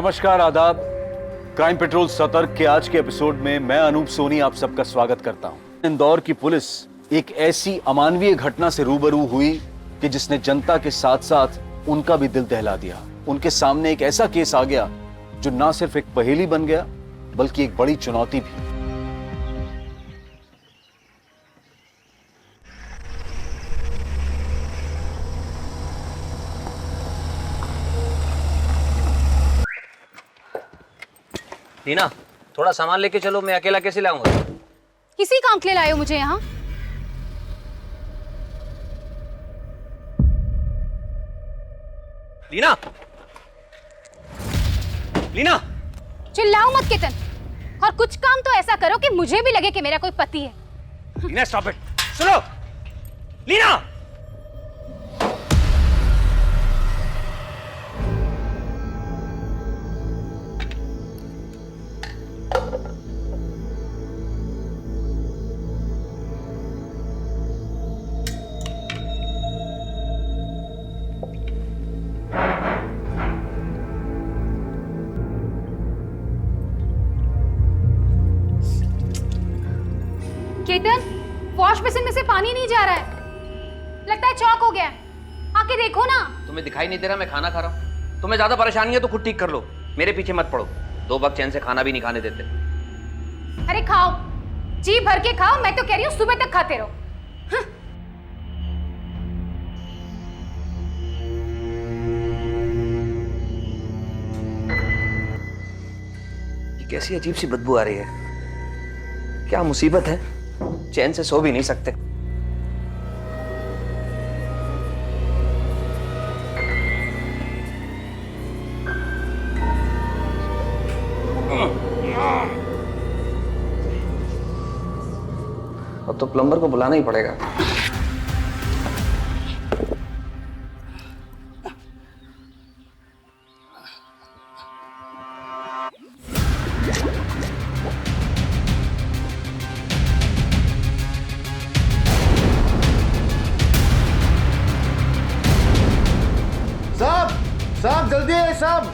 नमस्कार, आदाब। Crime petrol सतर्क के आज के एपिसोड में मैं अनूप सोनी आप सबका स्वागत करता हूं। इंदौर की पुलिस एक ऐसी अमानवीय घटना से रूबरू हुई कि जिसने जनता के साथ साथ उनका भी दिल दहला दिया। उनके सामने एक ऐसा केस आ गया जो ना सिर्फ एक पहेली बन गया बल्कि एक बड़ी चुनौती भी। टीना, थोड़ा सामान लेके चलो, मैं अकेला कैसे लाऊंगा? किसी काम के लिए लाए हो मुझे यहाँ? लीना! लीना! चिल्लाओ मत केतन, और कुछ काम तो ऐसा करो कि मुझे भी लगे कि मेरा कोई पति है। Leena, stop it! सुनो! लीना! केतन, वॉश बेसिन में से पानी नहीं जा रहा है, लगता है चौक हो गया है। आके देखो ना। तुम्हें दिखाई नहीं दे रहा मैं खाना खा रहा हूँ? तुम्हें ज्यादा परेशानी है तो खुद ठीक कर लो, मेरे पीछे मत पड़ो। 2 वक्त चैन से खाना भी नहीं खाने देते। अरे खाओ, जी भर के खाओ, मैं तो कह रही हूँ सुबह तक खाते रहो। ये कैसी अजीब सी बदबू आ रही है, क्या मुसीबत है? चैन से सो भी नहीं सकते। अब तो प्लम्बर को बुलाना ही पड़ेगा। साहब जल्दी है साहब।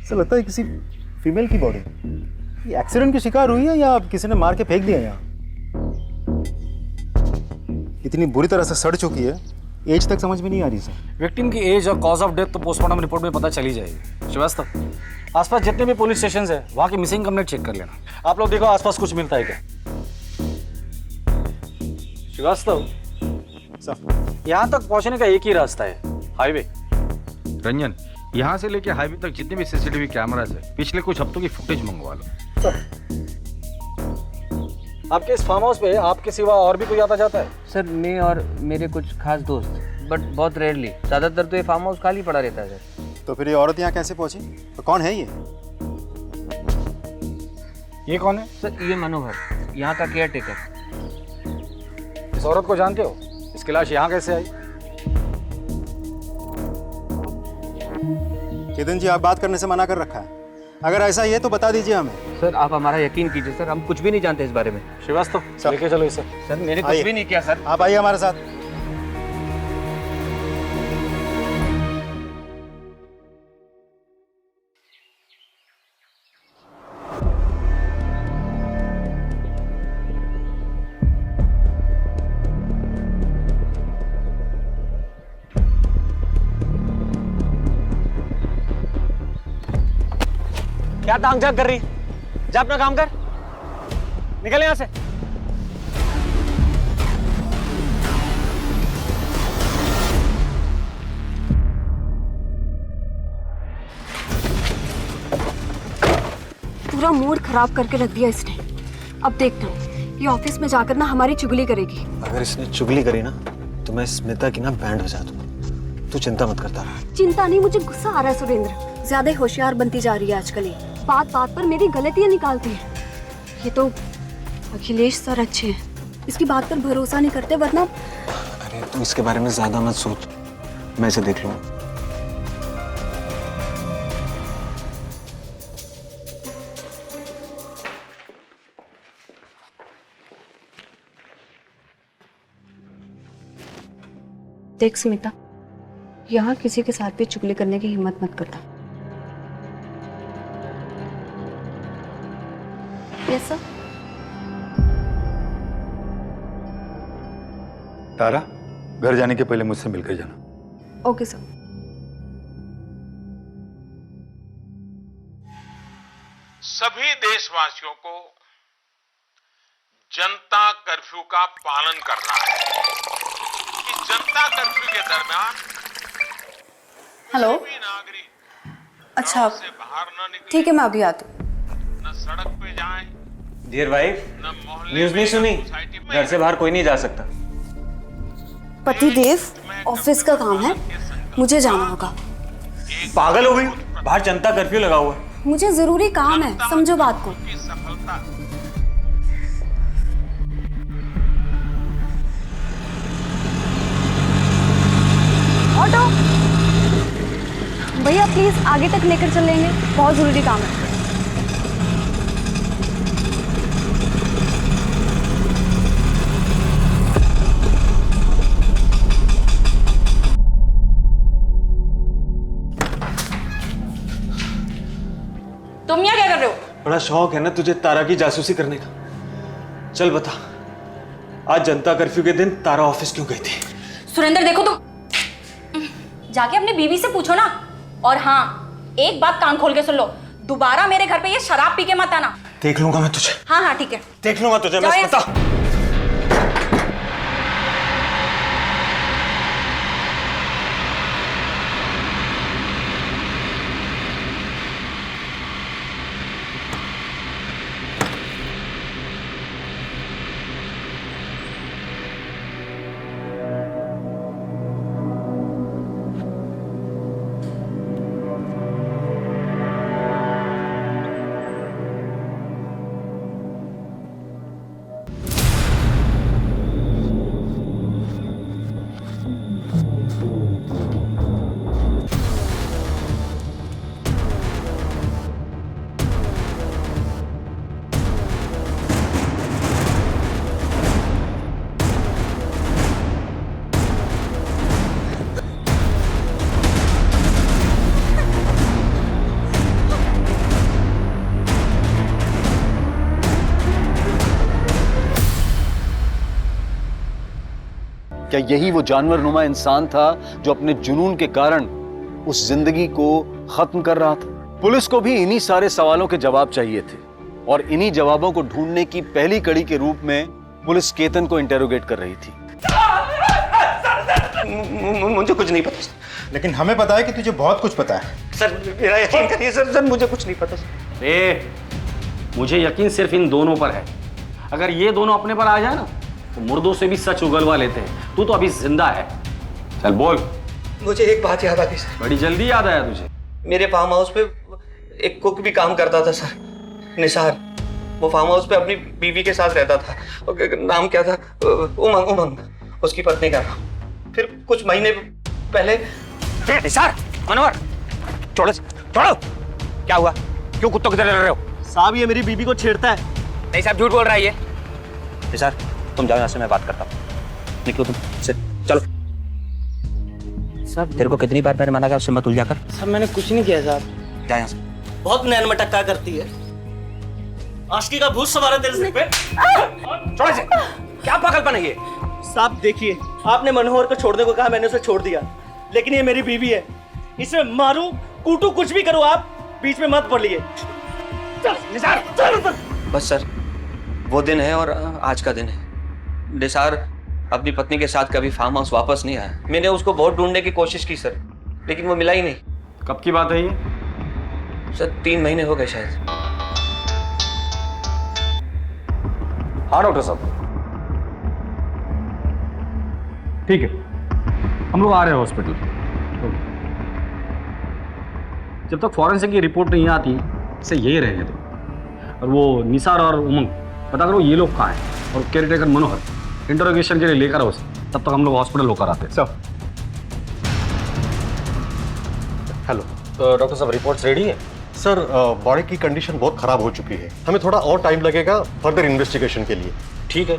ऐसा लगता है किसी फीमेल की बॉडी। ये एक्सीडेंट की शिकार हुई है या किसी ने मार के फेंक दिया यहाँ? इतनी बुरी तरह से सड़ चुकी है, एज तक समझ में नहीं आ रही सर। विक्टिम की एज और कॉज ऑफ डेथ तो पोस्टमार्टम रिपोर्ट में पता चली जाएगी। श्रीवास्तव, आसपास जितने भी पुलिस स्टेशन है वहाँ की मिसिंग कंप्लेंट चेक कर लेना। आप लोग देखो आसपास कुछ मिलता है क्या। श्रीवास्तव सर, यहाँ तक पहुँचने का एक ही रास्ता है, हाईवे। रंजन, यहाँ से लेके हाईवे तक जितने भी सीसीटीवी कैमरास है पिछले कुछ हफ्तों की फुटेज मंगवा लो। सर, आपके इस फार्म हाउस पे आपके सिवा और भी कोई आता जाता है? सर, मैं और मेरे कुछ खास दोस्त, बट बहुत रेयरली। ज्यादातर तो ये फार्म हाउस खाली पड़ा रहता है सर। तो फिर ये औरत यहाँ कैसे पहुंची? तो कौन है ये? ये कौन है? सर, ये मनोहर, यहाँ का केयर टेकर। इस औरत को जानते हो? इसकी लाश यहाँ कैसे आई? केतन जी, आप बात करने से मना कर रखा है। अगर ऐसा ही है तो बता दीजिए हमें। सर, आप हमारा यकीन कीजिए सर, हम कुछ भी नहीं जानते इस बारे में। श्रीवास्तव, लेके चलो इसे। सर, मैंने कुछ आइए। भी नहीं किया सर। आप आइए हमारे साथ। क्या टांग झांक कर रही? जा अपना काम कर, निकल यहां से। पूरा मूड खराब करके रख दिया इसने। अब देखना, ये ऑफिस में जाकर ना हमारी चुगली करेगी। अगर इसने चुगली करी ना तो मैं स्मिता की ना बैंड बजा दूंगा। तू चिंता मत करता रहा। चिंता नहीं, मुझे गुस्सा आ रहा है सुरेंद्र। ज्यादा होशियार बनती जा रही है आजकल ये, बात बात पर मेरी गलतियां निकालती है। ये तो अखिलेश सर अच्छे हैं, इसकी बात पर भरोसा नहीं करते, वरना अरे तू इसके बारे में ज्यादा मत सोच, मैं इसे देख लूंगा। देख स्मिता, यहाँ किसी के साथ भी चुगली करने की हिम्मत मत करना। Yes sir. तारा, घर जाने के पहले मुझसे मिलकर जाना। Okay sir. सभी देशवासियों को जनता कर्फ्यू का पालन करना है कि जनता कर्फ्यू के दरमियान हेलो। कोई भी नागरिक अच्छा से बाहर न निकले, ठीक है, मैं अभी आती हूँ। न सड़क पे जाए, डियर वाइफ, न मोहल्ले न्यूज़ नहीं में, सुनी? सोसाइटी में। घर से बाहर कोई नहीं जा सकता। पतिदेव, ऑफिस का काम है, मुझे जाना होगा। पागल हो गई? बाहर जनता कर्फ्यू लगा हुआ है। मुझे जरूरी काम है, समझो बात को। की सफलता ऑटो भैया प्लीज आगे तक लेकर चलेंगे, बहुत जरूरी काम है। तुम यहाँ क्या कर रहे हो? बड़ा शौक है ना तुझे तारा की जासूसी करने का। चल बता, आज जनता कर्फ्यू के दिन तारा ऑफिस क्यों गई थी? सुरेंद्र देखो, तुम जाके अपनी बीवी से पूछो ना। और हाँ, एक बात कान खोल के सुन लो, दोबारा मेरे घर पे ये शराब पी के मत आना। देख लूंगा मैं तुझे। हाँ हाँ ठीक है, देख लूंगा तुझे, जाओ मैं यहाँ बता। से। क्या यही वो जानवरनुमा इंसान था जो अपने जुनून के कारण उस जिंदगी को खत्म कर रहा था? पुलिस को भी इन्हीं सारे सवालों के जवाब चाहिए थे और इन्हीं जवाबों को ढूंढने की पहली कड़ी के रूप में पुलिस केतन को इंटेरोगेट कर रही थी। मुझे कुछ नहीं पता। लेकिन हमें पता है कि तुझे बहुत कुछ पता है। सर मेरा यकीन करिए सर, मुझे कुछ नहीं पता। मुझे यकीन सिर्फ इन दोनों पर है। अगर ये दोनों अपने पर आ जाए ना तो मुर्दों से भी सच उगलवा लेते हैं। तू तो अभी जिंदा है। चल बोल। मुझे एक बात याद आ गई सर। बड़ी जल्दी याद आया तुझे? मेरे फार्म हाउस पे एक कुक भी काम करता था सर, निसार। वो फार्म हाउस पे अपनी बीवी के साथ रहता था। नाम क्या था? उमंग, उसकी पत्नी का नाम। फिर कुछ महीने पहले निसार, मनोहर, छोड़ो। क्या हुआ? क्यों कुत्तों की तरह लड़ रहे हो? साहब ये मेरी बीबी को छेड़ता है। नहीं साहब, झूठ बोल रहा है ये। निसार तुम जाओ यहाँ से, मैं बात करता हूँ। निकलो तुम से, चलो। साहब तेरे को कितनी बार मैंने मना किया उससे मत उलझा कर। साहब मैंने कुछ नहीं किया साहब। जा यहाँ से। बहुत नैन मटक्का करती है। आशिकी का भूत सवार है तेरे सिर पे। छोड़ से। क्या पागलपन है ये? साहब देखिए, आपने मनोहर को छोड़ने को कहा, मैंने उसे छोड़ दिया, लेकिन ये मेरी बीवी है। इसे मारूं, कूटू, कुछ भी करो, आप बीच में मत पड़िए। बस सर, वो दिन है और आज का दिन है। निसार अपनी पत्नी के साथ कभी फार्म हाउस वापस नहीं आया। मैंने उसको बहुत ढूंढने की कोशिश की सर, लेकिन वो मिला ही नहीं। कब की बात है ये? सर 3 महीने हो गए शायद। हाँ डॉक्टर साहब, ठीक है, हम लोग आ रहे हैं हॉस्पिटल। जब तक फॉरेंसिक की रिपोर्ट नहीं आती इसे यही रहेंगे तो। और वो निसार और उमंग पता करो ये लोग कहाँ हैं, और केयरटेकर मनोहर इंटरोगेशन के लिए लेकर आओ उसे। तब तक हम लोग हॉस्पिटल होकर आते हैं। Sir hello. तो डॉक्टर साहब रिपोर्ट्स रेडी है? सर बॉडी की कंडीशन बहुत खराब हो चुकी है, हमें थोड़ा और टाइम लगेगा फर्दर इन्वेस्टिगेशन के लिए। ठीक है,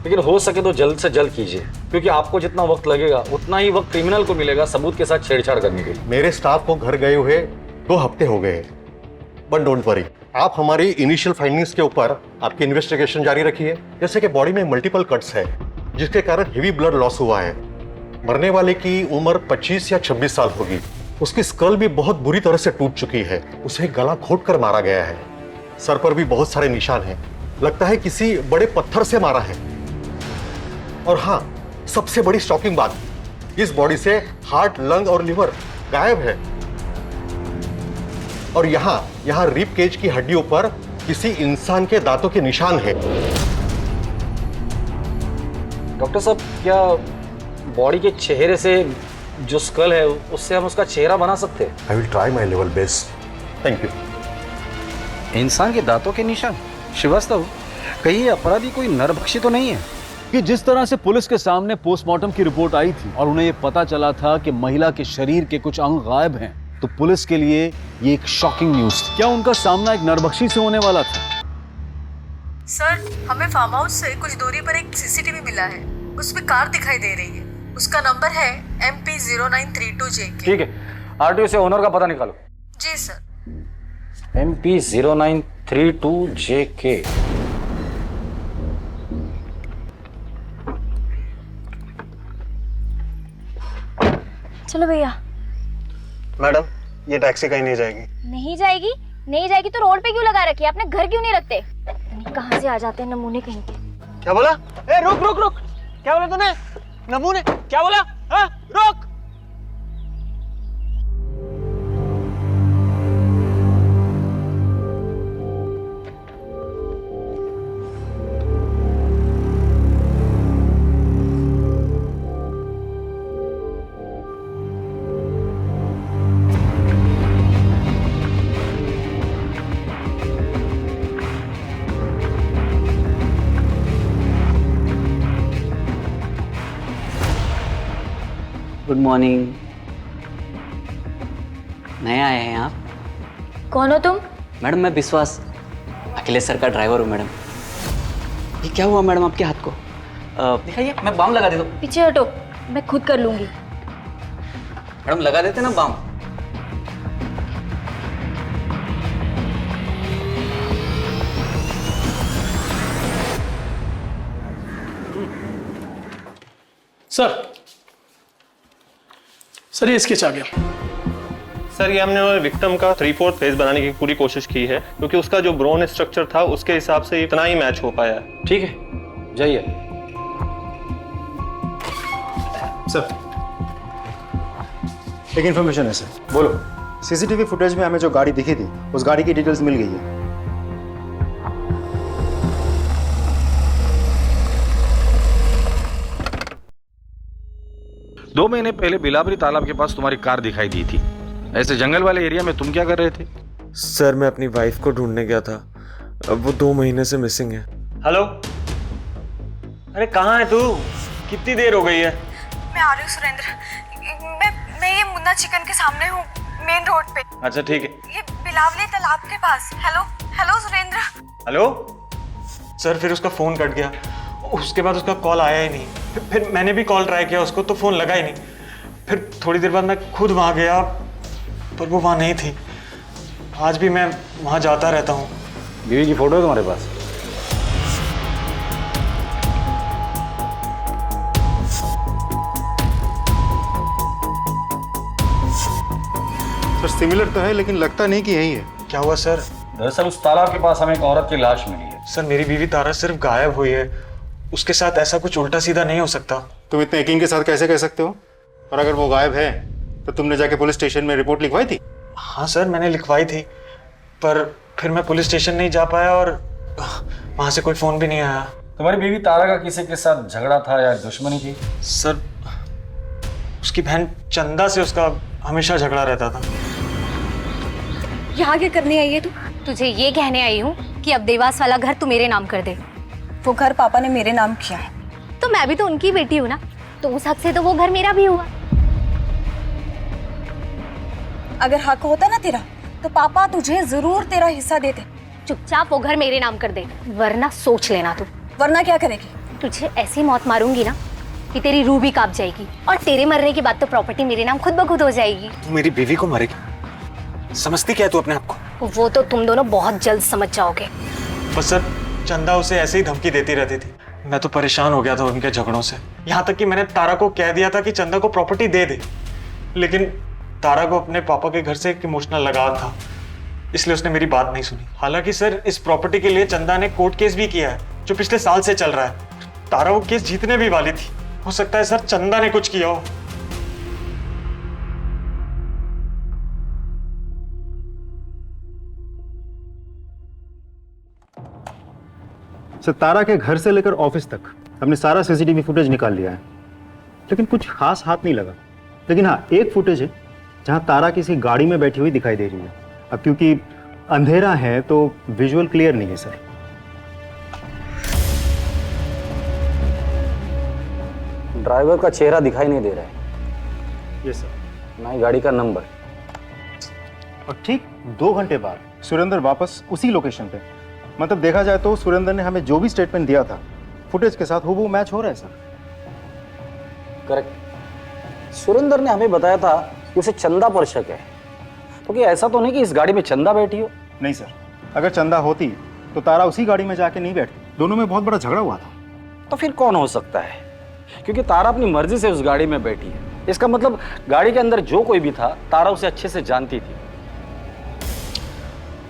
लेकिन हो सके तो जल्द से जल्द कीजिए, क्योंकि आपको जितना वक्त लगेगा उतना ही वक्त क्रिमिनल को मिलेगा सबूत के साथ छेड़छाड़ करने के लिए। मेरे स्टाफ को घर गए हुए 2 हफ्ते हो गए, बट डोंट वरी, आप हमारी इनिशियल फाइंडिंग्स के ऊपर आपकी इन्वेस्टिगेशन जारी रखिए। जैसे कि बॉडी में मल्टीपल कट्स है, जिसके कारण हेवी ब्लड लॉस हुआ है। मरने वाले की उम्र 25 या 26 साल होगी। उसकी स्कल भी बहुत बुरी तरह से टूट चुकी है, उसे गला घोंटकर मारा गया है। सर पर भी बहुत सारे निशान हैं, लगता है किसी बड़े पत्थर से मारा है। और हाँ, सबसे बड़ी शॉकिंग बात, इस बॉडी से हार्ट, लंग और लिवर गायब है। और यहाँ रिब केज की हड्डियों पर किसी इंसान के दांतों के निशान है। डॉक्टर साहब, क्या बॉडी के चेहरे से जो स्कल है उससे हम उसका चेहरा बना सकते हैं? I will try my level best. Thank you. इंसान के दांतों के निशान? श्रीवास्तव, कहीं ये अपराधी कोई नरभक्षी तो नहीं है? कि जिस तरह से पुलिस के सामने पोस्टमार्टम की रिपोर्ट आई थी और उन्हें ये पता चला था कि महिला के शरीर के कुछ अंग गायब हैं, तो पुलिस के लिए ये एक शॉकिंग न्यूज थी। क्या उनका सामना एक नरभक्षी से होने वाला था? सर, हमें फार्म हाउस से कुछ दूरी पर एक सीसीटीवी मिला है, उसमें कार दिखाई दे रही है। उसका नंबर है MP0932JK। ठीक है, आरटीओ से ओनर का पता निकालो। जी सर। MP0932JK। चलो भैया। मैडम, ये टैक्सी कहीं नहीं जाएगी। नहीं जाएगी? नहीं जाएगी तो रोड पे क्यों लगा रखी है? आपने घर क्यों नहीं रखते? कहाँ से आ जाते हैं नमूने कहीं के। क्या बोला? ए रुक रुक रुक, क्या बोला तूने? नमूने क्या बोला? हाँ रुक। Good morning. नए आए हैं आप? कौन हो तुम? मैडम, मैं विश्वास, अखिलेश सर का ड्राइवर हूँ मैडम। ये क्या हुआ मैडम आपके हाथ को? दिखाइए, मैं बाम लगा देता हूँ। पीछे हटो, मैं खुद कर लूंगी। मैडम लगा देते ना बाम। सर ये स्केच आ गया। सर, ये हमने विक्टिम का 3/4 फेस बनाने की पूरी कोशिश की है, क्योंकि उसका जो ब्रोन स्ट्रक्चर था उसके हिसाब से इतना ही मैच हो पाया है। ठीक है, जाइए। सर, एक इन्फॉर्मेशन है सर। बोलो। सीसीटीवी फुटेज में हमें जो गाड़ी दिखी थी, उस गाड़ी की डिटेल्स मिल गई है। 2 महीने पहले बिलावरी तालाब के पास तुम्हारी कार दिखाई दी थी। ऐसे जंगल वाले एरिया में तुम क्या कर रहे थे? सर, मैं अपनी वाइफ को ढूंढने गया था, अब वो 2 महीने से मिसिंग है। हेलो, अरे कहाँ है तू? कितनी देर हो गई है? मैं आ रही हूँ सुरेंद्र। मैं ये मुन्ना चिकन के सामने हूँ, मेन रोड पे। अच्छा ठीक है। ये बिलावली तालाब के पास। Hello hello Surendra. Hello sir, फिर उसका फ़ोन कट गया, उसके बाद उसका कॉल आया ही नहीं। फिर मैंने भी कॉल ट्राई किया उसको, तो फ़ोन लगा ही नहीं। फिर थोड़ी देर बाद मैं खुद वहाँ गया, पर वो वहाँ नहीं थी। आज भी मैं वहाँ जाता रहता हूँ। बीवी की फोटो है तुम्हारे पास? सर सिमिलर तो है, लेकिन लगता नहीं कि यही है। क्या हुआ सर? दरअसल उस तालाब के पास हमें एक औरत की लाश मिली है। सर, मेरी बीवी तारा सिर्फ गायब हुई है, उसके साथ ऐसा कुछ उल्टा सीधा नहीं हो सकता। तुम इतने यकीन के साथ कैसे कह सकते हो? और अगर वो गायब है तो तुमने जाके पुलिस स्टेशन में रिपोर्ट लिखवाई थी? हाँ सर, मैंने लिखवाई थी, पर फिर मैं पुलिस स्टेशन नहीं जा पाया और वहाँ से कोई फ़ोन भी नहीं आया। तुम्हारी बीवी तारा का किसी के साथ झगड़ा था या दुश्मनी थी? सर, उसकी बहन चंदा से उसका हमेशा झगड़ा रहता था। यहाँ क्या करने आई है तू? तुझे ये कहने आई हूँ कि अब देवास वाला घर तू मेरे नाम कर दे। वो घर पापा ने मेरे नाम किया है। तो मैं भी तो उनकी बेटी हूँ ना, तो उस हक से तो वो घर मेरा भी हुआ। अगर हक होता ना तेरा तो पापा तुझे जरूर तेरा हिस्सा देते। चुपचाप वो घर मेरे नाम कर दे, वरना सोच लेना तू। वरना क्या करेगी? तुझे ऐसी मौत मारूंगी ना कि तेरी रूह भी कांप जाएगी, और तेरे मरने के बाद तो प्रॉपर्टी मेरे नाम खुद ब खुद हो जाएगी। तू मेरी बीवी को मारेगी? समझती क्या है तू अपने आप को? वो तो तुम दोनों बहुत जल्द समझ जाओगे। बस सर, चंदा उसे ऐसे ही धमकी देती रहती थी। मैं तो परेशान हो गया था उनके झगड़ों से, यहाँ तक कि मैंने तारा को कह दिया था कि चंदा को प्रॉपर्टी दे दे, लेकिन तारा को अपने पापा के घर से एक इमोशनल लगाव था, इसलिए उसने मेरी बात नहीं सुनी। हालांकि सर, इस प्रॉपर्टी के लिए चंदा ने कोर्ट केस भी किया है, जो पिछले साल से चल रहा है। तारा वो केस जीतने भी वाली थी। हो सकता है सर चंदा ने कुछ किया हो। सर, तारा के घर से लेकर ऑफिस तक हमने सारा सीसीटीवी फुटेज निकाल लिया है, लेकिन कुछ खास हाथ नहीं लगा। लेकिन हाँ, एक फुटेज है जहां तारा किसी गाड़ी में बैठी हुई दिखाई दे रही है। अब क्योंकि अंधेरा है तो विजुअल क्लियर नहीं है सर। ड्राइवर का चेहरा दिखाई नहीं दे रहा है। Yes sir. ना ही गाड़ी का नंबर। और ठीक 2 घंटे बाद सुरेंद्र वापस उसी लोकेशन पे। मतलब देखा जाए तो सुरेंद्र ने हमें जो भी स्टेटमेंट दिया था फुटेज के साथ हूबहू मैच हो रहा है सर। करेक्ट। सुरेंद्र ने हमें बताया था कि उसे चंदा पर शक है, तो क्या ऐसा तो नहीं कि इस गाड़ी में चंदा बैठी हो? नहीं सर, अगर चंदा होती तो तारा उसी गाड़ी में जाके नहीं बैठती। दोनों में बहुत बड़ा झगड़ा हुआ था। तो फिर कौन हो सकता है? क्योंकि तारा अपनी मर्जी से उस गाड़ी में बैठी है, इसका मतलब गाड़ी के अंदर जो कोई भी था तारा उसे अच्छे से जानती थी।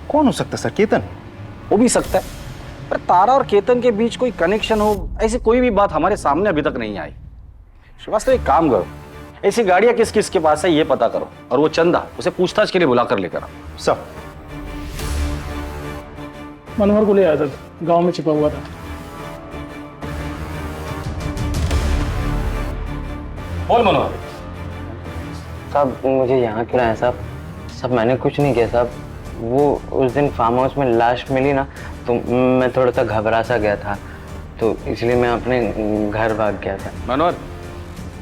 कौन हो सकता सर? केतन हो भी सकता है, पर तारा और केतन के बीच कोई कनेक्शन हो, ऐसी कोई भी बात हमारे सामने अभी तक नहीं आई। श्रीवास्तव, एक काम करो, ऐसी गाड़ियां किस किस के पास है ये पता करो, और वो चंदा उसे पूछताछ के लिए बुलाकर लेकर आओ। सब मनोहर को ले आया था, गांव में छिपा हुआ था। बोल मनोहर। साहब, मुझे यहाँ क्यों लाया साहब? साहब, मैंने कुछ नहीं किया साहब। वो उस दिन फार्म हाउस में लाश मिली ना, तो मैं थोड़ा सा घबरा सा गया था, तो इसलिए मैं अपने घर भाग गया था। मनोहर,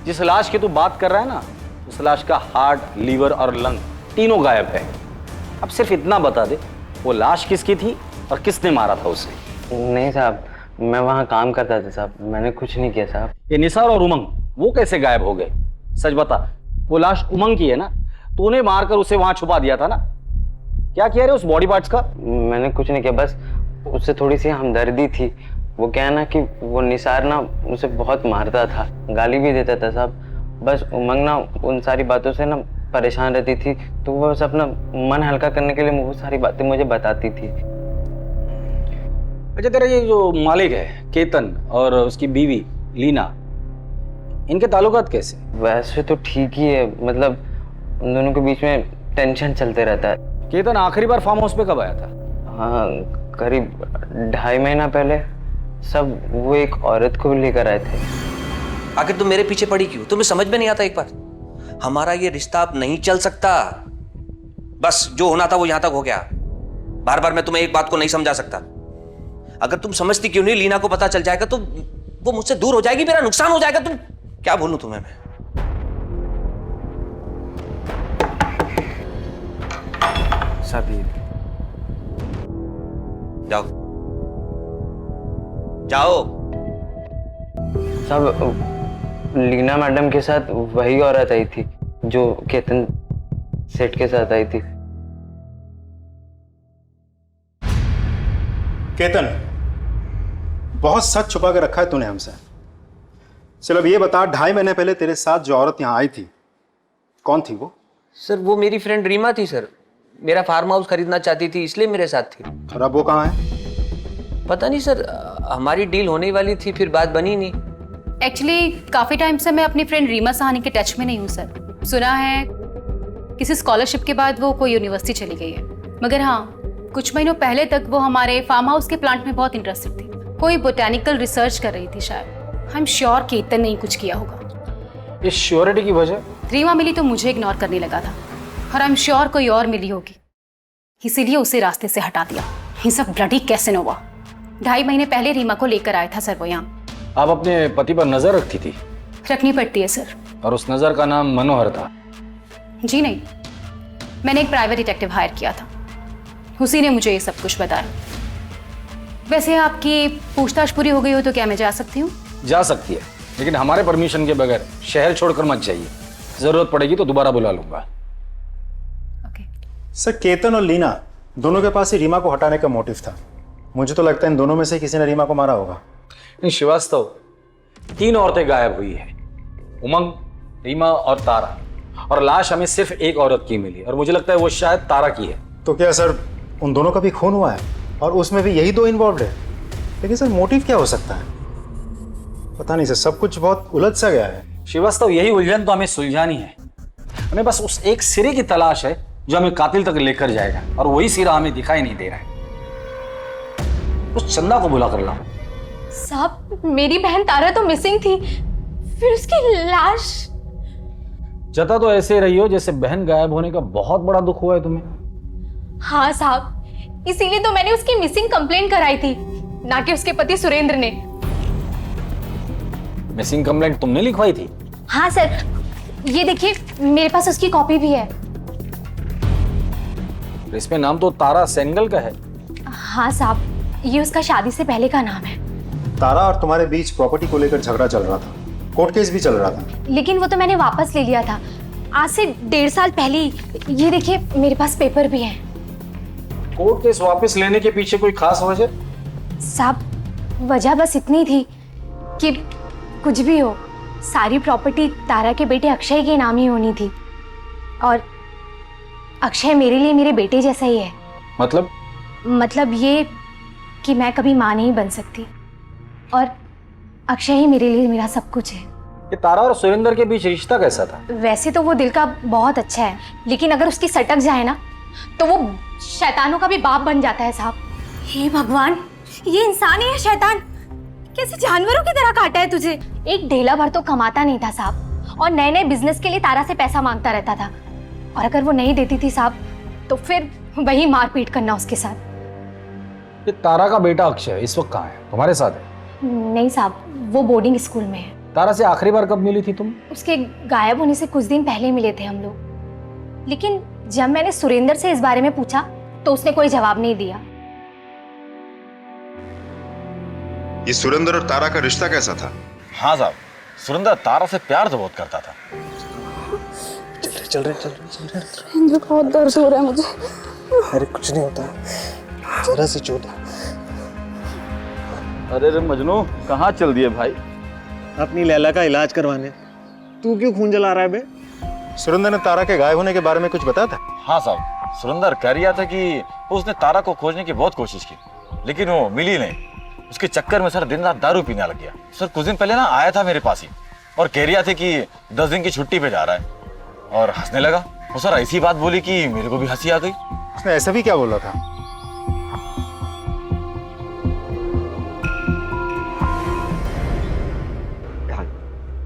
जिस लाश की तू बात कर रहा है ना, उस लाश का हार्ट, लीवर और लंग तीनों गायब है। अब सिर्फ इतना बता दे, वो लाश किसकी थी और किसने मारा था उसे? नहीं साहब, मैं वहाँ काम करता था साहब, मैंने कुछ नहीं किया साहब। ये निसार और उमंग वो कैसे गायब हो गए? सच बता, वो लाश उमंग की है ना? तूने मारकर उसे वहां छुपा दिया था ना? क्या किया रे उस बॉडी पार्ट्स का? मैंने कुछ नहीं किया, बस उससे थोड़ी सी हमदर्दी थी। वो क्या है ना कि वो निसार ना उसे बहुत मारता था, गाली भी देता था साहब। बस उमंग ना उन सारी बातों से ना परेशान रहती थी, तो वो बस अपना मन हल्का करने के लिए वो सारी बातें मुझे बताती थी। अच्छा, तेरा ये जो मालिक है केतन और उसकी बीवी लीना, इनके ताल्लुकात कैसे? वैसे तो ठीक ही है, मतलब उन दोनों के बीच में टेंशन चलते रहता है। केतन आखिरी बार फार्म हाउस पे कब आया था? हाँ, करीब 2.5 महीना पहले। सब वो एक औरत को लेकर आए थे। आखिर तुम मेरे पीछे पड़ी क्यों? तुम्हें समझ में नहीं आता एक बार? हमारा ये रिश्ता अब नहीं चल सकता। बस जो होना था वो यहां तक हो गया। बार बार मैं तुम्हें एक बात को नहीं समझा सकता। अगर तुम समझती क्यों नहीं, लीना को पता चल जाएगा तो वो मुझसे दूर हो जाएगी, मेरा नुकसान हो जाएगा। तुम क्या बोलूं तुम्हें मैं? साथी, जाओ जाओ। सब लीना मैडम के साथ वही औरत आई थी जो केतन सेठ के साथ आई थी। केतन, बहुत सच छुपा के रखा है तूने हमसे। चल अब ये बता, 2.5 महीने पहले तेरे साथ जो औरत यहाँ आई थी, कौन थी वो? सर, वो मेरी फ्रेंड रीमा थी सर। मेरा फार्म हाउस खरीदना चाहती थी, इसलिए मेरे साथ थी। और अब वो कहाँ है? पता नहीं सर, हमारी डील होने वाली थी, फिर बात बनी नहीं। एक्चुअली काफी टाइम से मैं अपनी फ्रेंड रीमा साहनी के टच में नहीं हूँ सर। सुना है किसी स्कॉलरशिप के बाद वो कोई यूनिवर्सिटी चली गई है, मगर हाँ, कुछ महीनों पहले तक वो हमारे फार्म हाउस के प्लांट में बहुत इंटरेस्टेड थी। कोई बोटेनिकल रिसर्च कर रही थी शायद। आई एम श्योर केतन ने कुछ किया होगा। इस श्योरिटी की वजह? रीमा मिली तो मुझे इग्नोर करने लगा था, और आई एम श्योर कोई और मिली होगी, इसीलिए उसे रास्ते से हटा दिया। ये सब ब्लडी कैसे हुआ? 2.5 महीने पहले रीमा को लेकर आया था सर वो यहाँ, आप अपने पति पर नजर रखती थी? रखनी पड़ती है सर। और उस नजर का नाम मनोहर था? जी नहीं, मैंने एक प्राइवेट डिटेक्टिव हायर किया था, उसी ने मुझे ये सब कुछ बताया। वैसे आपकी पूछताछ पूरी हो गई हो तो क्या मैं जा सकती हूँ? जा सकती है, लेकिन हमारे परमिशन के बगैर शहर छोड़कर मत जाइए। जरूरत पड़ेगी तो दोबारा बुला लूंगा। सर, केतन और लीना दोनों के पास ही रीमा को हटाने का मोटिव था। मुझे तो लगता है इन दोनों में से किसी ने रीमा को मारा होगा। नहीं श्रीवास्तव, 3 औरतें गायब हुई है, उमंग, रीमा और तारा, और लाश हमें सिर्फ एक औरत की मिली और मुझे लगता है वो शायद तारा की है। तो क्या सर उन दोनों का भी खून हुआ है और उसमें भी यही 2 इन्वॉल्व है? लेकिन सर मोटिव क्या हो सकता है? पता नहीं सर, सब कुछ बहुत उलझ सा गया है। श्रीवास्तव, यही उलझन तो हमें सुलझानी है। हमें बस उस एक सिरे की तलाश है जो हमें कातिल तक लेकर जाएगा, और वही सिरा हमें दिखाई नहीं दे रहा है। उस चंदा को बुला कर लाओ। साहब, मेरी बहन तारा तो मिसिंग थी, फिर उसकी लाश। जता तो ऐसे रही हो जैसे बहन गायब होने का बहुत बड़ा दुख हुआ है तुम्हें। हाँ साहब, इसीलिए तो मैंने उसकी मिसिंग कंप्लेंट कराई थी, ना कि उसके पति सुरेंद्र ने। मिसिंग कंप्लेंट तुमने लिखवाई थी? हाँ सर, ये देखिए मेरे पास उसकी कॉपी भी है। इसमें नाम तो तारा सेंगल का है। हाँ साहब, ये उसका शादी से पहले का नाम है। तारा और तुम्हारे बीच प्रॉपर्टी को लेकर झगड़ा चल रहा था, कोर्ट केस भी चल रहा था। लेकिन वो तो मैंने वापस ले लिया था आज से 1.5 साल पहले ही। ये देखिए मेरे पास पेपर भी है। कोर्ट केस वापस लेने के पीछे कोई खास वजह? साहब, वजह बस इतनी थी कि कुछ भी हो, सारी प्रॉपर्टी तारा के बेटे अक्षय के नाम ही होनी थी, और अक्षय मेरे लिए मेरे बेटे जैसा ही है। मतलब ये कि मैं कभी माँ नहीं बन सकती, और अक्षय ही मेरे लिए मेरा सब कुछ है। ये तारा और सुरेंद्र के बीच रिश्ता कैसा था? वैसे तो वो दिल का बहुत अच्छा है, लेकिन अगर उसकी सटक जाए ना तो वो शैतानों का भी बाप बन जाता है साहब। हे भगवान, ये इंसान ही है शैतान? कैसे जानवरों की तरह काटा है तुझे? एक ढेला भर तो कमाता नहीं था साहब, और नए नए बिजनेस के लिए तारा से पैसा मांगता रहता था, और अगर वो नहीं देती थी साहब तो फिर वही मारपीट करना उसके साथ। ये तारा का बेटा अक्षय इस वक्त कहाँ है? तुम्हारे साथ है? नहीं साहब, वो बोर्डिंग स्कूल में है। तारा से आखिरी बार कब मिली थी तुम? उसके गायब होने से कुछ दिन पहले मिले थे हम लोग, लेकिन जब मैंने सुरेंद्र से इस बारे में पूछा तो उसने कोई जवाब नहीं दिया। ये सुरेंद्र और तारा का रिश्ता कैसा था? हाँ साहब, सुरेंद्र तारा से प्यार तो बहुत करता था। चल रहे इंद्र, बहुत दर्द हो रहा है मुझे। अरे कुछ नहीं होता, जरा सी चोट है। अरे मजनू, कहाँ चल दिए भाई? अपनी लैला का इलाज करवाने। तू क्यों खून जला रहा है बे? सुरेंद्र ने तारा के गायब होने के बारे में कुछ बताया था? हाँ साहब, सुरेंद्र कह रहा था कि उसने तारा को खोजने की बहुत कोशिश की, लेकिन वो मिली नहीं। उसके चक्कर में सर दिन रात दारू पीने लग गया। सर कुछ दिन पहले ना आया था मेरे पास ही, और कह रहा था कि 10 दिन की छुट्टी पे जा रहा है, और हंसने लगा। वो सर ऐसी बात बोली कि मेरे को भी हंसी आ गई। उसने ऐसा भी क्या बोला था?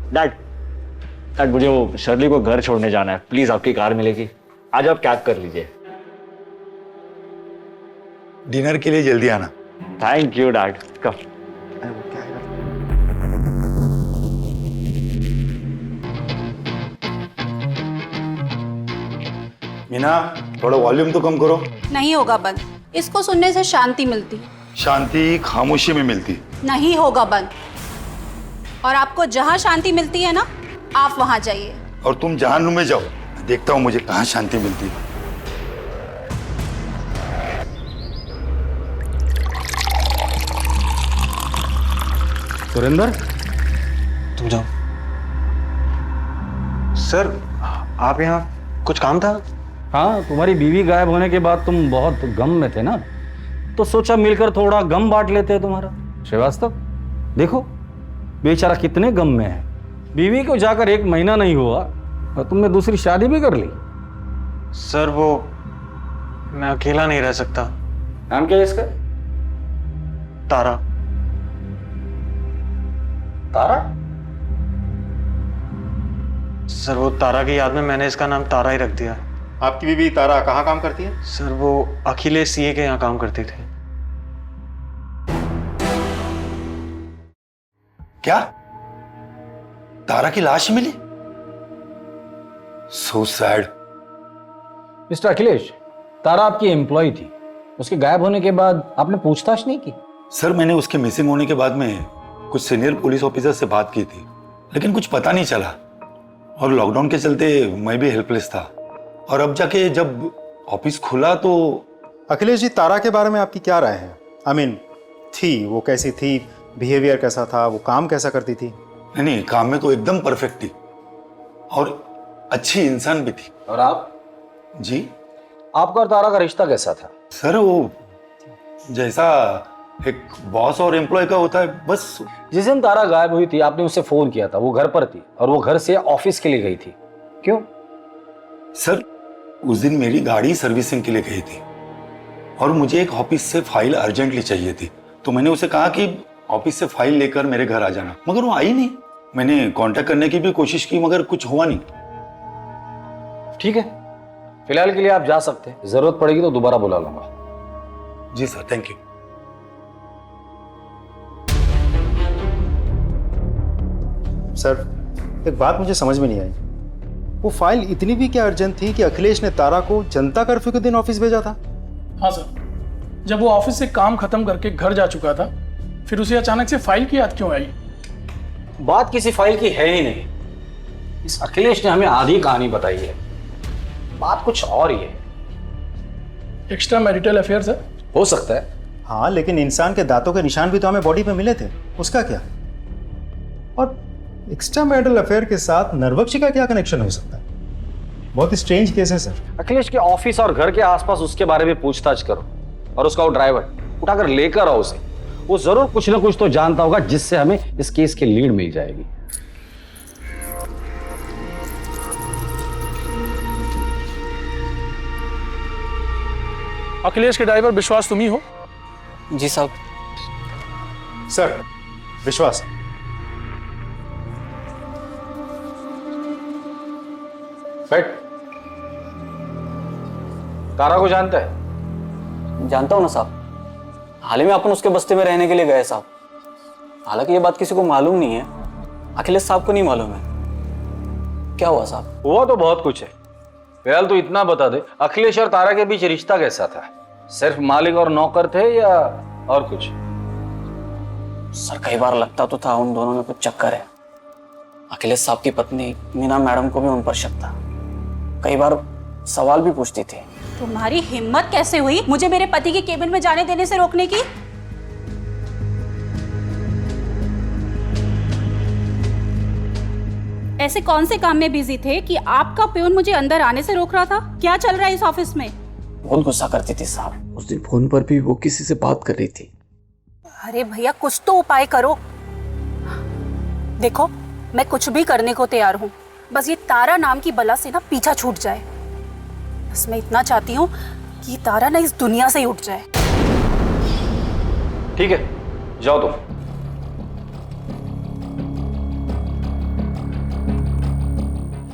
डैड, मुझे वो शर्ली को घर छोड़ने जाना है, प्लीज आपकी कार मिलेगी? आज आप कैब कर लीजिए। डिनर के लिए जल्दी आना। Thank you dad. Come. Meena, थोड़ा वॉल्यूम तो कम करो। नहीं होगा बंद, इसको सुनने से शांति मिलती। शांति खामोशी में मिलती। नहीं होगा बंद, और आपको जहाँ शांति मिलती है ना, आप वहाँ जाइए। और तुम जहानुम में जाओ, देखता हूँ मुझे कहाँ शांति मिलती है। सुरेंद्र, तुम जाओ। सर, आप यहाँ कुछ काम था? हाँ, तुम्हारी बीवी गायब होने के बाद तुम बहुत गम में थे ना, तो सोचा मिलकर थोड़ा गम बांट लेते हैं तुम्हारा। श्रीवास्तव, देखो बेचारा कितने गम में है। बीवी को जाकर 1 महीना नहीं हुआ और तुमने दूसरी शादी भी कर ली। सर वो मैं अकेला नहीं रह सकता। नाम क्या है इसका? तारा। तारा? सर वो तारा की याद में मैंने इसका नाम तारा ही रख दिया। आपकी बीवी तारा कहाँ काम करती है? सर वो अखिलेश सीए के यहाँ काम करते थे। क्या? तारा की लाश मिली? So sad. Mister Akhilesh, Tara आपकी एम्प्लॉय थी, उसके गायब होने के बाद आपने पूछताछ नहीं की? सर, मैंने उसके मिसिंग होने के बाद में कुछ सीनियर पुलिस ऑफिसर से बात की थी, लेकिन कुछ पता नहीं चला। और लॉकडाउन के चलते मैं भी हेल्पलेस था। और अब जाके जब ऑफिस खुला तो... अखिलेश जी, तारा के बारे में आपकी क्या राय है? आई मीन, थी वो कैसी थी, बिहेवियर कैसा था, वो काम कैसा करती थी? नहीं, काम में तो एकदम परफेक्ट थी और अच्छी इंसान भी थी। और आप? जी, आपका और तारा का रिश्ता कैसा था? सर, वो जैसा एक बॉस और एम्प्लॉय का होता है, बस। जिस दिन तारा गायब हुई थी आपने उसे फोन किया था, वो घर पर थी और वो घर से ऑफिस के लिए गई थी, क्यों? सर, उस दिन मेरी गाड़ी सर्विसिंग के लिए गई थी और मुझे एक ऑफिस से फाइल अर्जेंटली चाहिए थी, तो मैंने उसे कहा कि ऑफिस से फाइल लेकर मेरे घर आ जाना, मगर वो आई नहीं। मैंने कांटेक्ट करने की भी कोशिश की, मगर कुछ हुआ नहीं। ठीक है, फिलहाल के लिए आप जा सकते हैं, जरूरत पड़ेगी तो दोबारा बुला लूंगा। जी सर, थैंक यू। सर, एक बात मुझे समझ में नहीं आई, वो फाइल इतनी भी क्या अर्जेंट थी कि अखिलेश ने तारा को जनता कर्फ्यू के दिन ऑफिस भेजा था? हाँ सर, जब वो ऑफिस से काम खत्म करके घर जा चुका था, फिर उसे अचानक से फाइल की याद क्यों आई? बात किसी फाइल की है ही नहीं। इस अखिलेश ने हमें आधी कहानी बताई है, बात कुछ और ही है। Extra marital affair sir? हो सकता है। हाँ, लेकिन इंसान के दांतों के निशान भी तो हमें बॉडी पे मिले थे, उसका क्या? और एक्स्ट्रा मैरिटल अफेयर के साथ नरबख्शी का क्या कनेक्शन हो सकता है? बहुत स्ट्रेंज केस है सर। अखिलेश के ऑफिस और घर के आसपास उसके बारे में पूछताछ करो और उसका वो ड्राइवर उठाकर लेकर आओ उसे। वो जरूर कुछ ना कुछ तो जानता होगा जिससे हमें इस केस की लीड मिल जाएगी। अखिलेश के ड्राइवर विश्वास तुम ही हो? जी साहब। सर, विश्वास। बैठ। तारा को जानता है? जानता हूँ ना साहब, हाल ही में अपन उसके बस्ती में रहने के लिए गए साहब। हालांकि ये बात किसी को मालूम नहीं है, अखिलेश साहब को नहीं मालूम है। क्या हुआ साहब? हुआ तो बहुत कुछ है, फिलहाल तो इतना बता दे, अखिलेश और तारा के बीच रिश्ता कैसा था? सिर्फ मालिक और नौकर थे या और कुछ? सर, कई बार लगता तो था उन दोनों में कुछ चक्कर है। अखिलेश साहब की पत्नी मीना मैडम को भी उन पर शक था, कई बार सवाल भी पूछती थी। तुम्हारी हिम्मत कैसे हुई मुझे मेरे पति के केबिन में जाने देने से रोकने की? ऐसे कौन से काम में बिजी थे कि आपका प्यून मुझे अंदर आने से रोक रहा था? क्या चल रहा है इस ऑफिस में? बहुत गुस्सा करती थी साहब। उस दिन फोन पर भी वो किसी से बात कर रही थी। अरे भैया, कुछ तो उपाय करो। देखो, मैं कुछ भी करने को तैयार हूँ, बस ये तारा नाम की बला से ना पीछा छूट जाए। बस मैं इतना चाहती हूँ कि तारा ना इस दुनिया से ही उठ जाए। ठीक है, जाओ तुम।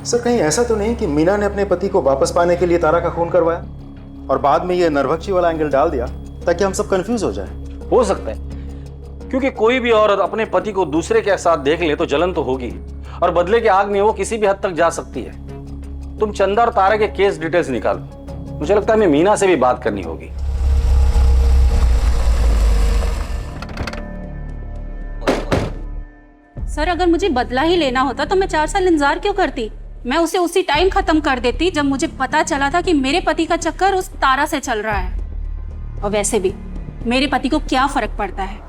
सर, कहीं ऐसा तो नहीं कि मीना ने अपने पति को वापस पाने के लिए तारा का खून करवाया और बाद में ये नरभक्षी वाला एंगल डाल दिया ताकि हम सब कंफ्यूज हो जाए? हो सकता है, क्योंकि कोई भी औरत अपने पति को दूसरे के साथ देख ले तो जलन तो होगी, और बदले की आग में वो किसी भी हद तक जा सकती है। तुम चंदा और तारा के केस डिटेल्स निकालो, मुझे लगता है हमें मीना से भी बात करनी होगी। सर, अगर मुझे बदला ही लेना होता तो मैं 4 साल इंतजार क्यों करती? मैं उसे उसी टाइम खत्म कर देती जब मुझे पता चला था कि मेरे पति का चक्कर उस तारा से चल रहा है। और वैसे भी मेरे पति को क्या फर्क पड़ता है,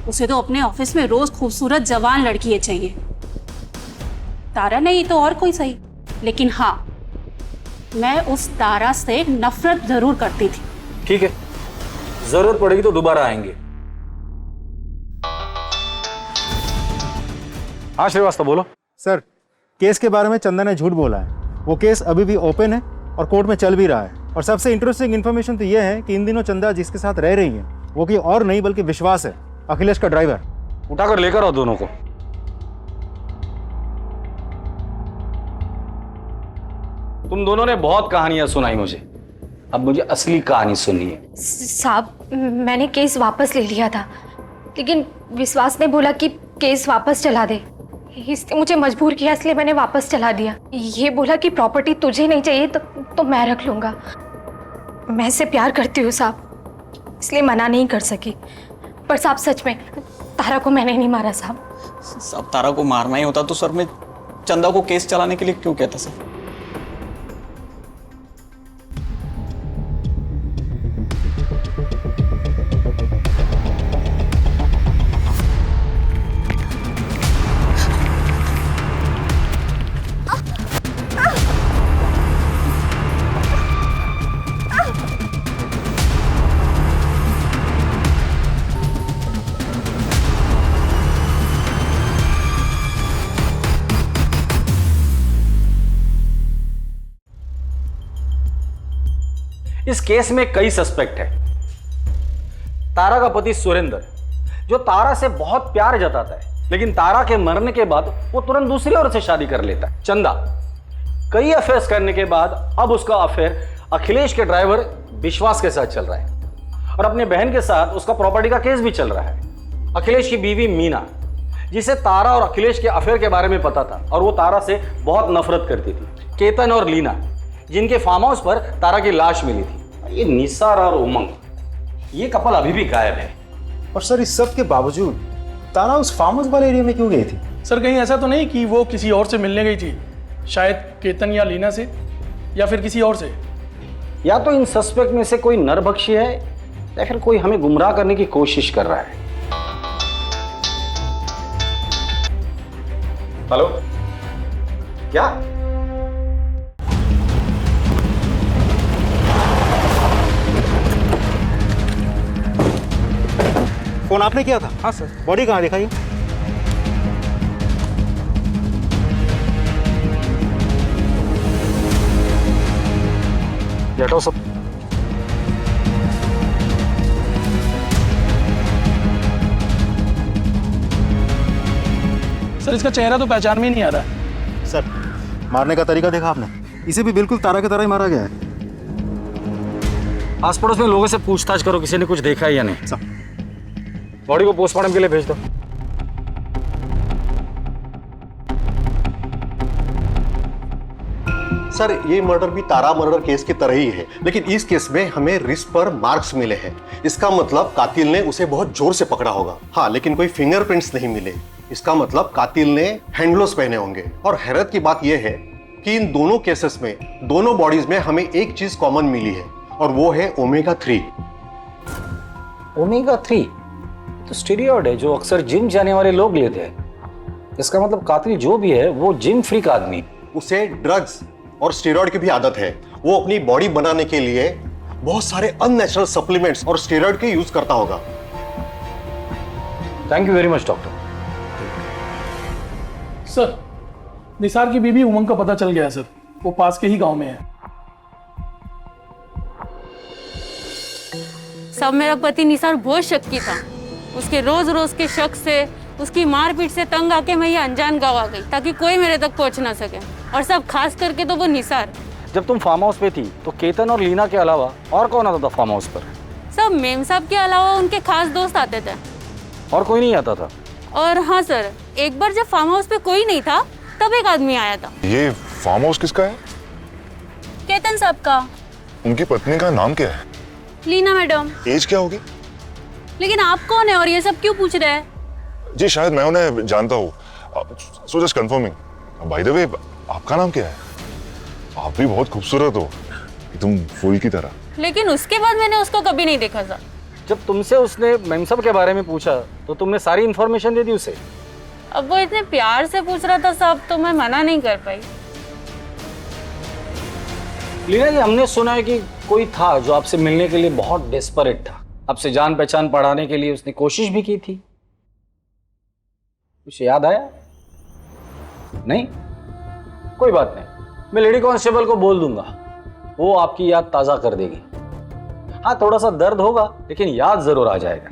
उसे तो अपने ऑफिस में रोज खूबसूरत जवान लड़की चाहिए। तारा नहीं तो और कोई सही, लेकिन हाँ, मैं उस तारा से नफरत जरूर करती थी। ठीक है, जरूरत पड़ेगी तो दोबारा आएंगे। हाँ श्रीवास्तव, बोलो। सर, केस के बारे में चंदा ने झूठ बोला है। वो केस अभी भी ओपन है और कोर्ट में चल भी रहा है। और सबसे इंटरेस्टिंग इन्फॉर्मेशन तो यह है कि इन दिनों चंदा जिसके साथ रह रही है वो कोई और नहीं बल्कि विश्वास है, अखिलेश का ड्राइवर। उठाकर लेकर आओ दोनों को। तुम दोनों ने बहुत कहानियां सुनाई मुझे, अब मुझे असली कहानी सुननी है। साहब, मैंने केस वापस ले लिया था, लेकिन विश्वास ने बोला कि केस वापस चला दे। इसने मुझे मजबूर किया, इसलिए मैंने वापस चला दिया। ये बोला कि प्रॉपर्टी तुझे नहीं चाहिए तो मैं रख लूंगा। मैं इससे प्यार करती हूँ साहब, इसलिए मना नहीं कर सकी। पर साहब सच में तारा को मैंने नहीं मारा साहब। सब तारा को मारना ही होता तो सर मैं चंदा को केस चलाने के लिए क्यों कहता सर? इस केस में कई सस्पेक्ट है। तारा का पति सुरेंद्र, जो तारा से बहुत प्यार जताता है, लेकिन तारा के मरने के बाद वो तुरंत दूसरी औरत से शादी कर लेता है। चंदा, कई अफेयर्स करने के बाद अब उसका अफेयर अखिलेश के ड्राइवर विश्वास के साथ चल रहा है और अपने बहन के साथ उसका प्रॉपर्टी का केस भी चल रहा है। अखिलेश की बीवी मीना, जिसे तारा और अखिलेश के अफेयर के बारे में पता था और वो तारा से बहुत नफरत करती थी। केतन और लीना, जिनके फार्म हाउस पर तारा की लाश मिली थी। ये निसार और उमंग, ये कपल अभी भी गायब है। और सर इस सब के बावजूद तारा उस फार्म हाउस वाले एरिया में क्यों गई थी? सर कहीं ऐसा तो नहीं कि वो किसी और से मिलने गई थी, शायद केतन या लीना से, या फिर किसी और से। या तो इन सस्पेक्ट में से कोई नरभक्षी है या फिर कोई हमें गुमराह करने की कोशिश कर रहा है। हेलो, क्या? फोन आपने किया था? हाँ सर। बॉडी कहाँ दिखाई? हटाओ सब। सर इसका चेहरा तो पहचान में ही नहीं आ रहा है। सर मारने का तरीका देखा आपने? इसे भी बिल्कुल तारा की तरह ही मारा गया है। आस पड़ोस में लोगों से पूछताछ करो, किसी ने कुछ देखा है या नहीं। बॉडी को पोस्टमार्टम के लिए भेज दो। सर ये मर्डर भी तारा मर्डर केस की तरह ही है, लेकिन इस केस में हमें रिस्ट पर मार्क्स मिले हैं। इसका मतलब कातिल ने उसे बहुत जोर से पकड़ा होगा। हाँ, लेकिन कोई फिंगरप्रिंट्स नहीं मिले। इसका मतलब कातिल ने हैंड ग्लोव्स पहने होंगे। और हैरत की बात यह है कि इन दोनों केसेस में, दोनों बॉडीज में हमें एक चीज कॉमन मिली है और वो है ओमेगा 3। ओमेगा 3 तो स्टेरॉइड है जो अक्सर जिम जाने वाले लोग लेते हैं। इसका मतलब कातिल जो भी है वो जिम फ्रीक आदमी। उसे ड्रग्स और स्टेरॉइड की भी आदत है। वो अपनी बॉडी बनाने के लिए बहुत सारे अननेचुरल सप्लीमेंट्स और स्टेरॉइड के यूज करता होगा। Thank you very much doctor. Sir Nisar की बीवी उमंग का पता चल गया है सर, वो पास के ही गांव में है। सब मेरा पति निसार बहुत शक्की था। उसके रोज रोज के शक से, उसकी मारपीट से तंग आके मैं ये अनजान गाँव आ गई ताकि कोई मेरे तक पहुंच ना सके, और सब खास करके तो वो निसार। जब तुम फार्म हाउस पे थी तो केतन और लीना के अलावा और कौन आता था फार्म हाउस पर? सब मेम साहब के अलावा उनके खास दोस्त आते थे। और कोई नहीं आता था? और हाँ सर, एक बार जब फार्म हाउस पे कोई नहीं था तब एक आदमी आया था। ये फार्म हाउस किसका है? केतन साहब का। उनकी पत्नी का नाम क्या है? लीना मैडम। एज क्या होगी? लेकिन आप कौन है और ये सब क्यों पूछ रहे हैं? जी शायद मैं उन्हें जानता हूँ। So just confirming. By the way, आपका नाम क्या है? आप भी बहुत खूबसूरत हो, तुम फूल की तरह। लेकिन उसके बाद मैंने उसको कभी नहीं देखा था। जब तुमसे उसने मेम साहब के बारे में पूछा तो तुमने सारी इंफॉर्मेशन दे दी उसे? अब वो इतने प्यार से पूछ रहा था साहब, तो मैं मना नहीं कर पाई। लीना जी, हमने सुना है कि कोई था जो आपसे मिलने के लिए बहुत डेस्परेट था। आपसे जान पहचान बढ़ाने के लिए उसने कोशिश भी की थी। कुछ याद आया? नहीं? कोई बात नहीं, मैं लेडी कांस्टेबल को बोल दूंगा, वो आपकी याद ताजा कर देगी। हाँ, थोड़ा सा दर्द होगा लेकिन याद जरूर आ जाएगा।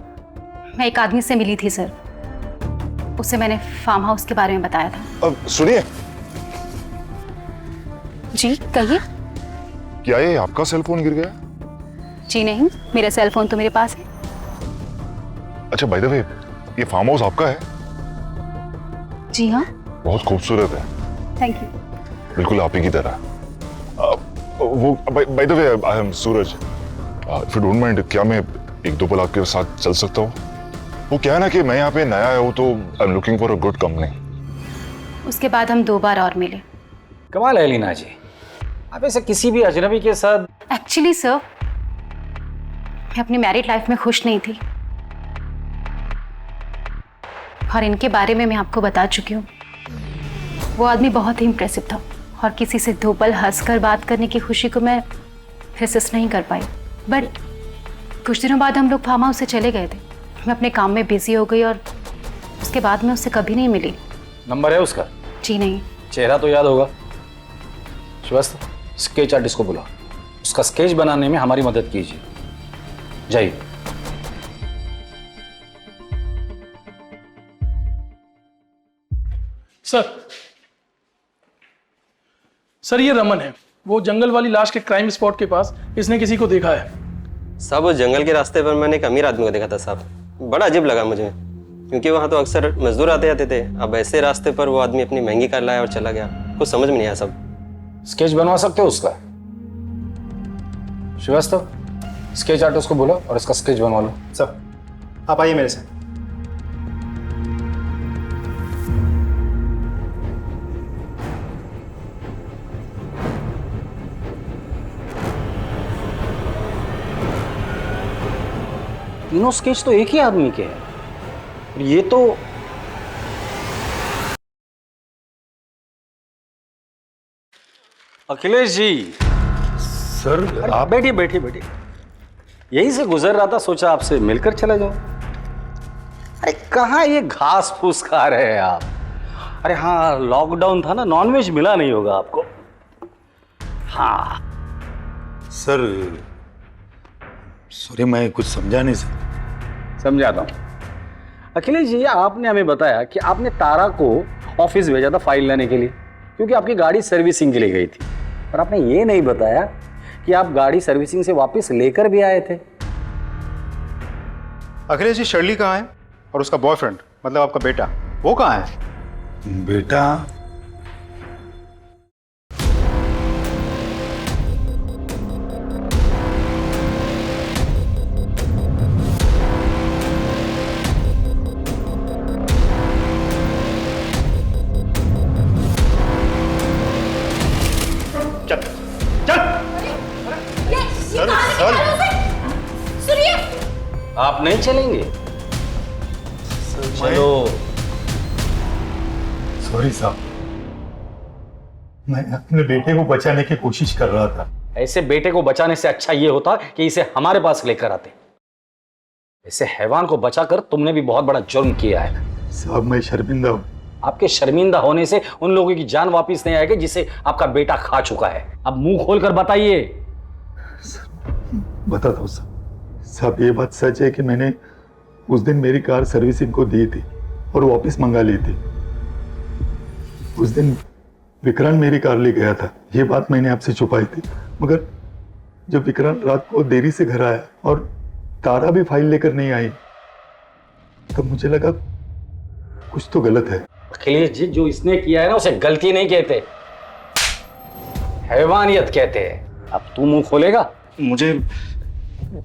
मैं एक आदमी से मिली थी सर, उसे मैंने फार्म हाउस के बारे में बताया था। अब सुनिए। जी कहिए। क्या ये आपका सेल फोन गिर गया? जी नहीं, मेरा सेल फोन तो मेरे पास है। अच्छा बाय द वे, ये फार्म हाउस आपका है? जी हाँ। बहुत खूबसूरत है, थैंक यू। बिल्कुल आप ही की तरह। वो bye the way I am Suraj, if you don't mind, क्या मैं एक दो पल आपके साथ चल सकता हूँ? वो क्या है ना कि मैं यहाँ पे नया आया हूँ, तो I am looking for a good company. उसके बाद हम 2 बार और मिले। कमाल है लीना जी, आप ऐसे किसी भी अजनबी के साथ। एक्चुअली सर, मैं अपनी मैरिड लाइफ में खुश नहीं थी, और इनके बारे में मैं आपको बता चुकी हूँ। वो आदमी बहुत ही इम्प्रेसिव था, और किसी से 2 पल हंसकर बात करने की खुशी को मैं रेसिस्ट नहीं कर पाई। बट कुछ दिनों बाद हम लोग फार्म हाउस से चले गए थे। मैं अपने काम में बिजी हो गई, और उसके बाद मैं उससे कभी नहीं मिली। नंबर है उसका? जी नहीं। चेहरा तो याद होगा। श्रीवास्तव, स्केच आर्टिस्ट को बुला, उसका स्केच बनाने में हमारी मदद कीजिए। जाइए। सर ये रमन है, वो जंगल वाली लाश के क्राइम स्पॉट के पास इसने किसी को देखा है। साहब उस जंगल के रास्ते पर मैंने एक अमीर आदमी को देखा था साहब, बड़ा अजीब लगा मुझे, क्योंकि वहाँ तो अक्सर मजदूर आते जाते थे। अब ऐसे रास्ते पर वो आदमी अपनी महंगी कार लाया और चला गया, कुछ समझ में नहीं आया सब। स्केच बनवा सकते हो उसका? श्रीवास्तव, स्केच आर्टिस्ट को बोलो और इसका स्केच बनवा लो। सर आप आइए मेरे साथ। तीनों स्केच तो एक ही आदमी के हैं। ये तो अखिलेश जी। सर आप बैठिए बैठिए बैठिए। यहीं से गुजर रहा था, सोचा आपसे मिलकर चला जाऊं। अरे कहाँ ये घास फूस खा रहे हैं आप? अरे हाँ, लॉकडाउन था ना, नॉनवेज मिला नहीं होगा आपको। हाँ सर, सॉरी मैं कुछ समझा नहीं सर। समझाता हूँ। अखिलेश जी, आपने हमें बताया कि आपने तारा को ऑफिस भेजा था फाइल लाने के लिए, क्योंकि आपकी गाड़ी सर्विसिंग के लिए गई थी। पर आपने ये नहीं बताया कि आप गाड़ी सर्विसिंग से वापस लेकर भी आए थे। अखिलेश जी, शर्ली कहाँ है? और उसका बॉयफ्रेंड, मतलब आपका बेटा, वो कहाँ है? बेटा आप नहीं चलेंगे? चलो। सॉरी साहब, मैं अपने बेटे को बचाने की कोशिश कर रहा था। ऐसे बेटे को बचाने से अच्छा ये होता कि इसे हमारे पास लेकर आते। ऐसे हैवान को बचाकर तुमने भी बहुत बड़ा जुर्म किया है। साहब मैं शर्मिंदा हूँ। आपके शर्मिंदा होने से उन लोगों की जान वापस नहीं आएगी जिसे आपका बेटा खा चुका है। अब मुंह खोलकर बताइए। बताता हूँ साहब, ये बात सच है कि मैंने उस दिन मेरी कार सर्विसिंग को दी थी और वापस मंगा ली थी। उस दिन विक्रांत मेरी कार ले गया था, ये बात मैंने आपसे छुपाई थी। मगर जब विक्रांत रात को देरी से घर आया और तारा भी फाइल लेकर नहीं आई, तब मुझे लगा कुछ तो गलत है। अखिलेश जी, जो इसने किया है ना, उसे गलती नहीं कहते, हैवानियत कहते हैं। अब तू मुंह खोलेगा? मुझे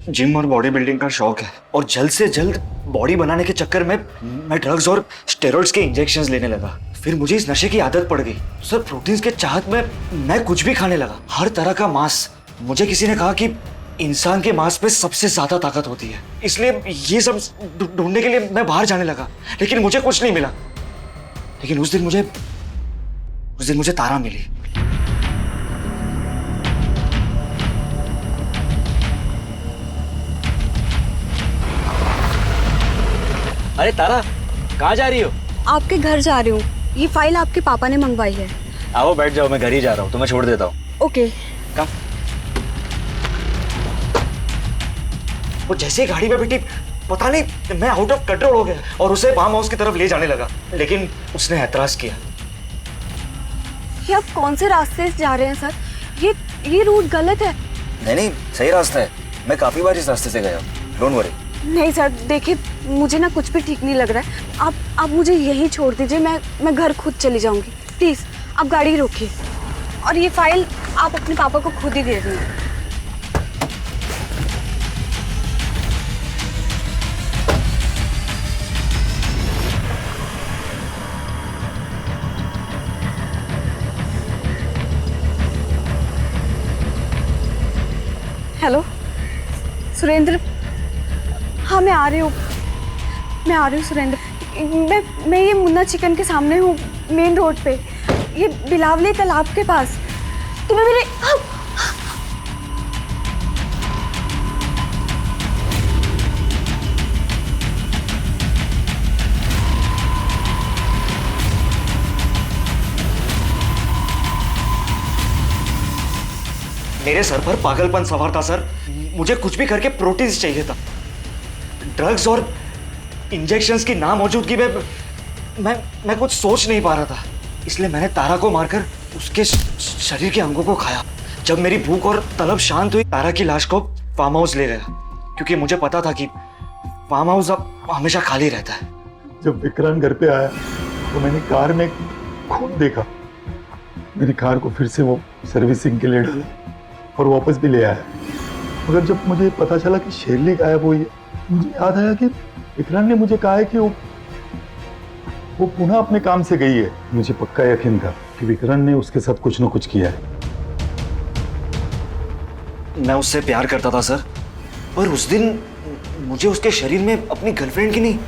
जिम और बॉडी बिल्डिंग का शौक है, और जल्द से जल्द बॉडी बनाने के चक्कर में मैं ड्रग्स और स्टेरॉइड्स के इंजेक्शंस लेने लगा। फिर मुझे इस नशे की आदत पड़ गई सर। प्रोटीन्स के चाहत में मैं कुछ भी खाने लगा, हर तरह का मांस। मुझे किसी ने कहा कि इंसान के मांस पे सबसे ज्यादा ताकत होती है, इसलिए ये सब ढूंढने के लिए मैं बाहर जाने लगा, लेकिन मुझे कुछ नहीं मिला। लेकिन उस दिन मुझे तारा मिली। अरे तारा, कहाँ जा रही हो? आपके घर जा रही हूँ, ये फाइल आपके पापा ने मंगवाई है। आओ बैठ जाओ, मैं घर ही जा रहा हूँ, तुम्हें छोड़ देता हूँ। ओके। वो जैसे गाड़ी में बैठी, पता नहीं मैं आउट ऑफ कंट्रोल हो गया और उसे फार्म हाउस की तरफ ले जाने लगा, लेकिन उसने ऐतराज किया। ये आप कौन से रास्ते से जा रहे हैं सर? ये रूट गलत है। नहीं, सही रास्ता है, मैं काफी बार इस रास्ते से गया, डोंट वरी। नहीं सर, देखिए मुझे ना कुछ भी ठीक नहीं लग रहा है। आप मुझे यहीं छोड़ दीजिए, मैं घर खुद चली जाऊंगी। प्लीज़ आप गाड़ी रोकिए और ये फाइल आप अपने पापा को खुद ही दे देना। हेलो सुरेंद्र, हाँ मैं आ रही हूँ सुरेंद्र। मैं ये मुन्ना चिकन के सामने हूँ, मेन रोड पे, ये बिलावली तालाब के पास। तुम्हें मेरे मेरे सर पर पागलपन सवार था सर। मुझे कुछ भी करके प्रोटीन्स चाहिए था। ड्रग्स और इंजेक्शंस की नामौजूदगी में मैं कुछ सोच नहीं पा रहा था, इसलिए मैंने तारा को मारकर उसके शरीर के अंगों को खाया। जब मेरी भूख और तलब शांत हुई, तारा की लाश को फार्म हाउस ले गया, क्योंकि मुझे पता था कि फार्म हाउस अब हमेशा खाली रहता है। जब विक्रांत घर पे आया तो मैंने कार में खून देखा। मेरी कार को फिर से वो सर्विसिंग के लिए डाला और वापस भी ले आया। मगर जब मुझे पता चला कि शेरली गायब हुई है, मुझे याद आया कि विक्रांत ने मुझे कहा है कि वो पुनः अपने काम से गई है। मुझे पक्का यकीन था कि विक्रांत ने उसके साथ कुछ न कुछ किया है। मैं उससे प्यार करता था सर, पर उस दिन मुझे उसके शरीर में अपनी गर्लफ्रेंड की नहीं,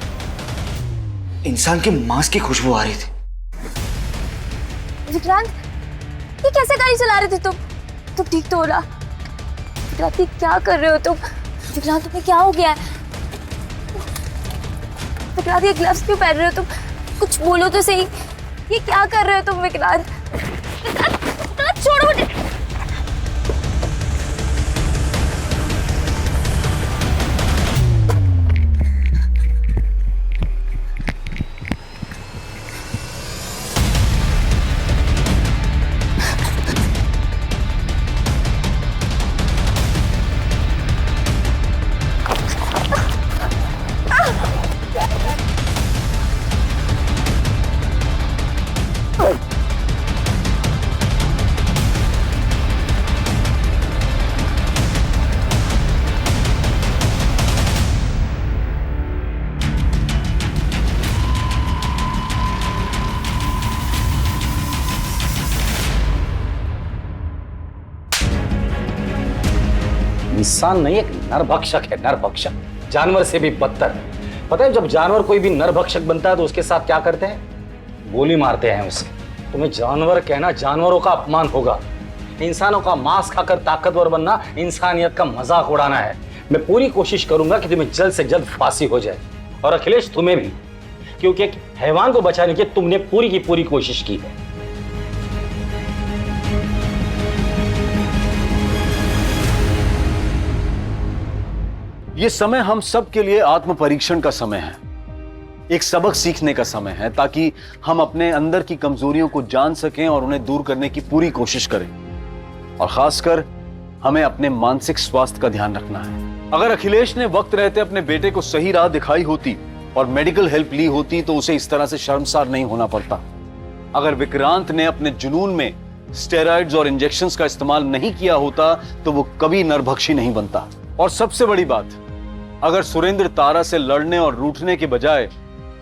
इंसान के मांस की खुशबू आ रही थी। विक्रांत, ये कैसे गाड़ी चला रहे थे तुम? तुम ठीक तो हो रहा? विक्रांत, ये क्या कर रहे हो तुम? विक्रांत, तुम्हें क्या हो गया है? विक्रांत, ये ग्लव्स क्यों पहन रहे हो तुम? कुछ बोलो तो सही, ये क्या कर रहे हो तुम? विक्रांत, विक्रांत छोड़ो मुझे। इंसान नहीं, एक नरभक्षक है, नरभक्षक। जानवर से भी बदतर। पता है, जब जानवर कोई भी नरभक्षक बनता है तो उसके साथ क्या करते हैं? गोली मारते हैं उसे। तुम्हें जानवर कहना जानवरों का अपमान होगा। इंसानों का मांस खाकर ताकतवर बनना इंसानियत का मजाक उड़ाना है। मैं पूरी कोशिश करूंगा कि तुम्हें जल्द से जल्द फांसी हो जाए, और अखिलेश तुम्हें भी, क्योंकि एक हैवान को बचाने की तुमने पूरी की पूरी कोशिश की है। ये समय हम सब के लिए आत्म परीक्षण का समय है, एक सबक सीखने का समय है, ताकि हम अपने अंदर की कमजोरियों को जान सकें और उन्हें दूर करने की पूरी कोशिश करें। और खासकर हमें अपने मानसिक स्वास्थ्य का ध्यान रखना है। अगर अखिलेश ने वक्त रहते अपने बेटे को सही राह दिखाई होती और मेडिकल हेल्प ली होती तो उसे इस तरह से शर्मसार नहीं होना पड़ता। अगर विक्रांत ने अपने जुनून में स्टेरॉइड्स और इंजेक्शंस का इस्तेमाल नहीं किया होता तो वो कभी नरभक्षी नहीं बनता। और सबसे बड़ी बात, अगर सुरेंद्र तारा से लड़ने और रूठने के बजाय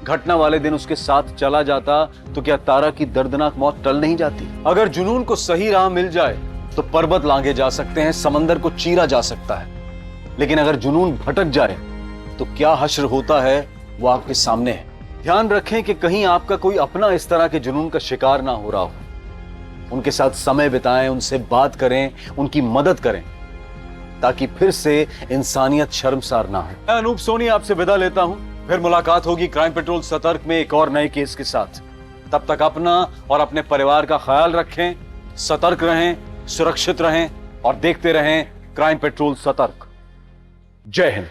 घटना वाले दिन उसके साथ चला जाता तो क्या तारा की दर्दनाक मौत टल नहीं जाती? अगर जुनून को सही राह मिल जाए तो पर्वत लांघे जा सकते हैं, समंदर को चीरा जा सकता है, लेकिन अगर जुनून भटक जाए तो क्या हश्र होता है वो आपके सामने है। ध्यान रखें कि कहीं आपका कोई अपना इस तरह के जुनून का शिकार ना हो रहा हो। उनके साथ समय बिताएं, उनसे बात करें, उनकी मदद करें, ताकि फिर से इंसानियत शर्मसार ना हो। मैं अनूप सोनी आपसे विदा लेता हूं। फिर मुलाकात होगी क्राइम पेट्रोल सतर्क में एक और नए केस के साथ। तब तक अपना और अपने परिवार का ख्याल रखें, सतर्क रहें, सुरक्षित रहें और देखते रहें क्राइम पेट्रोल सतर्क। जय हिंद।